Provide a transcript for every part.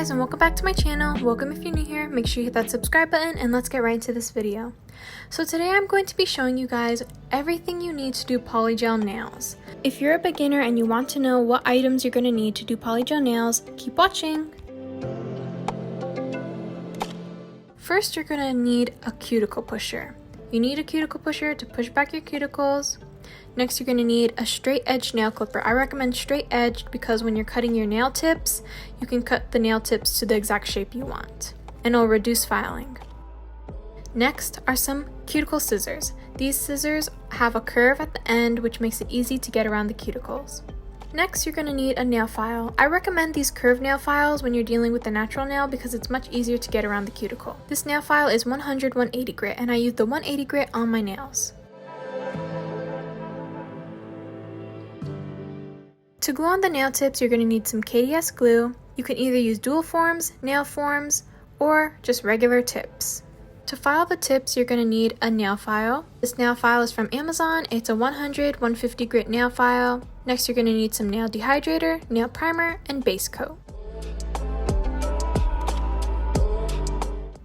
guys, and welcome back to my channel. Welcome if you're new here. Make sure you hit that subscribe button and let's get right into this video. So today I'm going to be showing you guys everything you need to do polygel nails. If you're a beginner and you want to know what items you're going to need to do polygel nails, keep watching. First, you're going to need a cuticle pusher. You need a cuticle pusher to push back your cuticles. Next, you're going to need a straight edge nail clipper. I recommend straight edged because when you're cutting your nail tips, you can cut the nail tips to the exact shape you want, and it'll reduce filing. Next are some cuticle scissors. These scissors have a curve at the end, which makes it easy to get around the cuticles. Next, you're going to need a nail file. I recommend these curved nail files when you're dealing with the natural nail because it's much easier to get around the cuticle. This nail file is 100/180 grit, and I use the 180 grit on my nails. To glue on the nail tips, you're going to need some KDS glue. You can either use dual forms, nail forms, or just regular tips. To file the tips, you're going to need a nail file. This nail file is from Amazon. It's a 100/150 grit nail file. Next, you're going to need some nail dehydrator, nail primer, and base coat.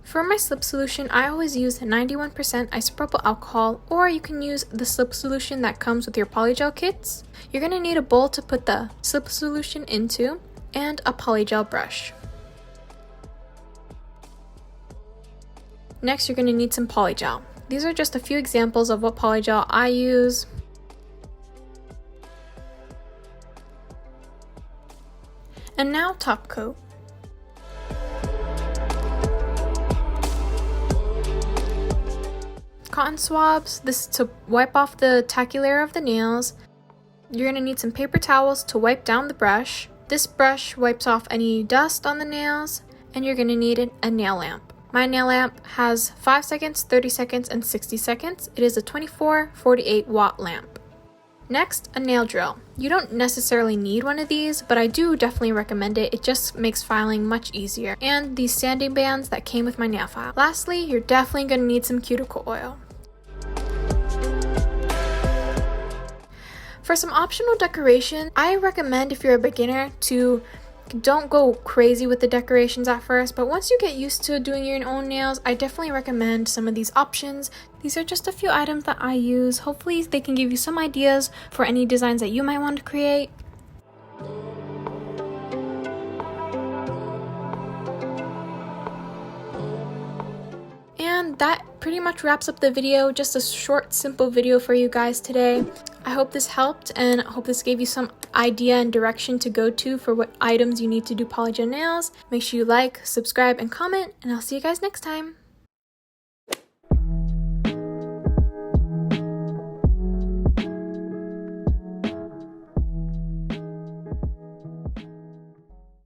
For my slip solution, I always use 91% isopropyl alcohol, or you can use the slip solution that comes with your polygel kits. You're going to need a bowl to put the slip solution into, and a polygel brush. Next, you're going to need some polygel. These are just a few examples of what polygel I use. And now top coat. Cotton swabs, this is to wipe off the tacky layer of the nails. You're going to need some paper towels to wipe down the brush. This brush wipes off any dust on the nails, and you're going to need a nail lamp. My nail lamp has 5 seconds, 30 seconds, and 60 seconds. It is a 24-48 watt lamp. Next, a nail drill. You don't necessarily need one of these, but I do definitely recommend it. It just makes filing much easier. And these sanding bands that came with my nail file. Lastly, you're definitely going to need some cuticle oil. For some optional decoration, I recommend if you're a beginner to don't go crazy with the decorations at first, but once you get used to doing your own nails, I definitely recommend some of these options. These are just a few items that I use. Hopefully they can give you some ideas for any designs that you might want to create. And that pretty much wraps up the video. Just a short, simple video for you guys today. I hope this helped, and I hope this gave you some idea and direction to go to for what items you need to do polygel nails. Make sure you like, subscribe, and comment, and I'll see you guys next time.